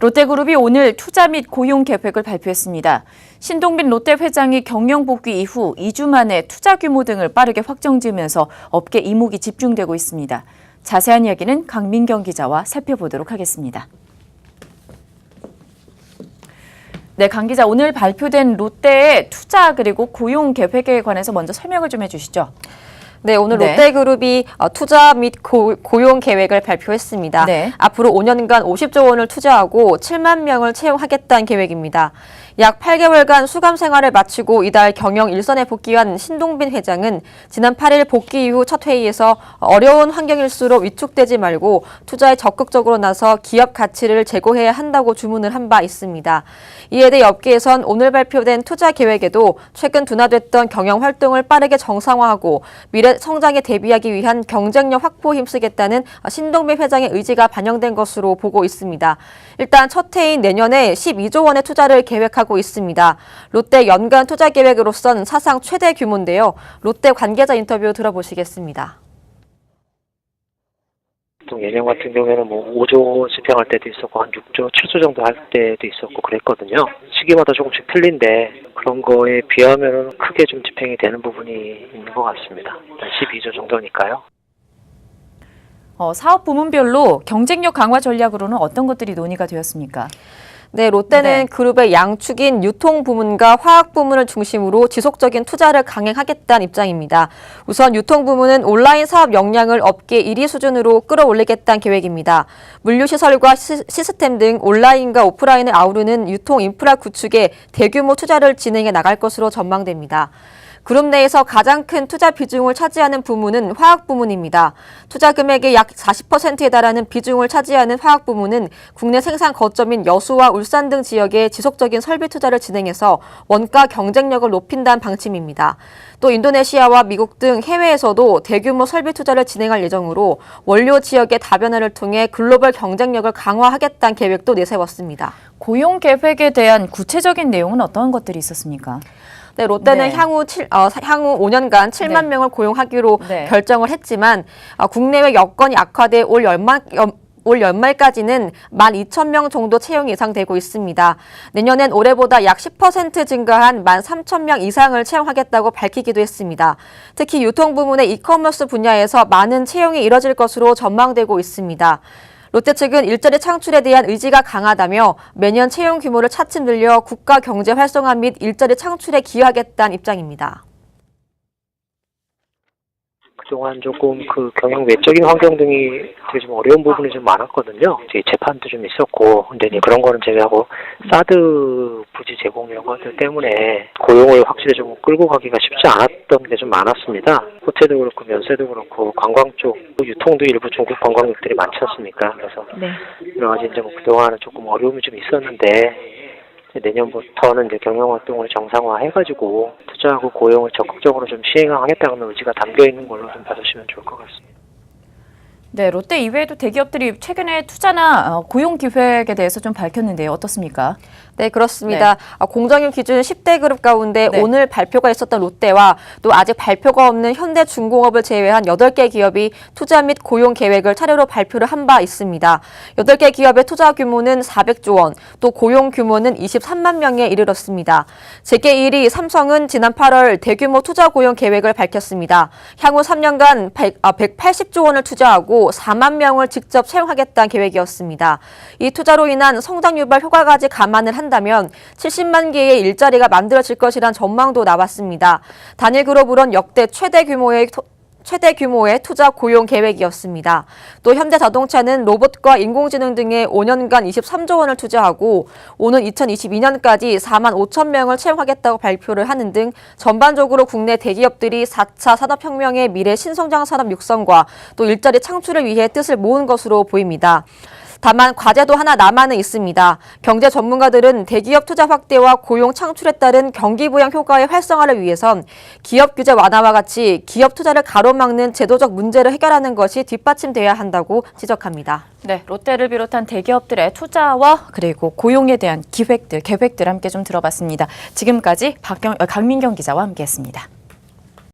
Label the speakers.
Speaker 1: 롯데그룹이 오늘 투자 및 고용 계획을 발표했습니다. 신동빈 롯데 회장이 경영 복귀 이후 2주 만에 투자 규모 등을 빠르게 확정지으면서 업계 이목이 집중되고 있습니다. 자세한 이야기는 강민경 기자와 살펴보도록 하겠습니다. 네, 강 기자, 오늘 발표된 롯데의 투자 그리고 고용 계획에 관해서 먼저 설명을 좀 해주시죠.
Speaker 2: 네, 오늘 롯데그룹이 투자 및 고용 계획을 발표했습니다. 네. 앞으로 5년간 50조 원을 투자하고 7만 명을 채용하겠다는 계획입니다. 약 8개월간 수감 생활을 마치고 이달 경영 일선에 복귀한 신동빈 회장은 지난 8일 복귀 이후 첫 회의에서 어려운 환경일수록 위축되지 말고 투자에 적극적으로 나서 기업 가치를 제고해야 한다고 주문을 한 바 있습니다. 이에 대해 업계에선 오늘 발표된 투자 계획에도 최근 둔화됐던 경영 활동을 빠르게 정상화하고 미래 성장에 대비하기 위한 경쟁력 확보에 힘쓰겠다는 신동빈 회장의 의지가 반영된 것으로 보고 있습니다. 일단 첫 해인 내년에 12조 원의 투자를 계획하고 있습니다. 롯데 연간 투자 계획으로선 사상 최대 규모인데요. 롯데 관계자 인터뷰 들어보시겠습니다.
Speaker 3: 예년 같은 경우에는 5조 집행할 때도 있었고 한 6조, 7조 정도 할 때도 있었고 그랬거든요. 시기마다 조금씩 틀린데 그런 거에 비하면 크게 좀 집행이 되는 부분이 있는 것 같습니다. 12조 정도니까요.
Speaker 1: 사업 부문별로 경쟁력 강화 전략으로는 어떤 것들이 논의가 되었습니까?
Speaker 2: 네, 롯데는 그룹의 양축인 유통 부문과 화학 부문을 중심으로 지속적인 투자를 강행하겠다는 입장입니다. 우선 유통 부문은 온라인 사업 역량을 업계 1위 수준으로 끌어올리겠다는 계획입니다. 물류시설과 시스템 등 온라인과 오프라인을 아우르는 유통 인프라 구축에 대규모 투자를 진행해 나갈 것으로 전망됩니다. 그룹 내에서 가장 큰 투자 비중을 차지하는 부문은 화학 부문입니다. 투자 금액의 약 40%에 달하는 비중을 차지하는 화학 부문은 국내 생산 거점인 여수와 울산 등 지역에 지속적인 설비 투자를 진행해서 원가 경쟁력을 높인다는 방침입니다. 또 인도네시아와 미국 등 해외에서도 대규모 설비 투자를 진행할 예정으로 원료 지역의 다변화를 통해 글로벌 경쟁력을 강화하겠다는 계획도 내세웠습니다.
Speaker 1: 고용 계획에 대한 구체적인 내용은 어떤 것들이 있었습니까?
Speaker 2: 네, 롯데는 향후 5년간 7만 명을 고용하기로 결정을 했지만 국내외 여건이 악화돼 올 연말까지는 12,000명 정도 채용이 예상되고 있습니다. 내년엔 올해보다 약 10% 증가한 13,000명 이상을 채용하겠다고 밝히기도 했습니다. 특히 유통 부문의 이커머스 분야에서 많은 채용이 이뤄질 것으로 전망되고 있습니다. 롯데 측은 일자리 창출에 대한 의지가 강하다며 매년 채용 규모를 차츰 늘려 국가 경제 활성화 및 일자리 창출에 기여하겠다는 입장입니다.
Speaker 3: 그동안 조금 경영 외적인 환경 등이 되게 좀 어려운 부분이 좀 많았거든요. 재판도 좀 있었고, 근데 그런 거는 제외하고 사드 부지 제공 이런 것들 때문에 고용을 확실히 좀 끌고 가기가 쉽지 않았던 게 좀 많았습니다. 호텔도 그렇고 면세도 그렇고 관광 쪽, 유통도 일부 중국 관광객들이 많지 않습니까? 그래서 여러 가지 이제 그동안은 조금 어려움이 좀 있었는데. 내년부터는 이제 경영 활동을 정상화해가지고 투자하고 고용을 적극적으로 좀 시행하겠다는 의지가 담겨 있는 걸로 좀 봐주시면 좋을 것 같습니다.
Speaker 1: 네, 롯데 이외에도 대기업들이 최근에 투자나 고용 기획에 대해서 좀 밝혔는데요. 어떻습니까?
Speaker 2: 네, 그렇습니다. 공정위 기준 10대 그룹 가운데 오늘 발표가 있었던 롯데와 또 아직 발표가 없는 현대중공업을 제외한 8개 기업이 투자 및 고용 계획을 차례로 발표를 한 바 있습니다. 8개 기업의 투자 규모는 400조 원, 또 고용 규모는 23만 명에 이르렀습니다. 재계 1위 삼성은 지난 8월 대규모 투자 고용 계획을 밝혔습니다. 향후 3년간 180조 원을 투자하고 4만 명을 직접 채용하겠다는 계획이었습니다. 이 투자로 인한 성장 유발 효과까지 감안을 한다면 70만 개의 일자리가 만들어질 것이란 전망도 나왔습니다. 단일그룹으론 역대 최대 규모의 투자 고용 계획이었습니다. 또 현대자동차는 로봇과 인공지능 등에 5년간 23조 원을 투자하고 오는 2022년까지 4만 5천 명을 채용하겠다고 발표를 하는 등 전반적으로 국내 대기업들이 4차 산업혁명의 미래 신성장 산업 육성과 또 일자리 창출을 위해 뜻을 모은 것으로 보입니다. 다만 과제도 하나 남아는 있습니다. 경제 전문가들은 대기업 투자 확대와 고용 창출에 따른 경기 부양 효과의 활성화를 위해선 기업 규제 완화와 같이 기업 투자를 가로막는 제도적 문제를 해결하는 것이 뒷받침돼야 한다고 지적합니다.
Speaker 1: 네, 롯데를 비롯한 대기업들의 투자와 그리고 고용에 대한 계획들 함께 좀 들어봤습니다. 지금까지 강민경 기자와 함께했습니다.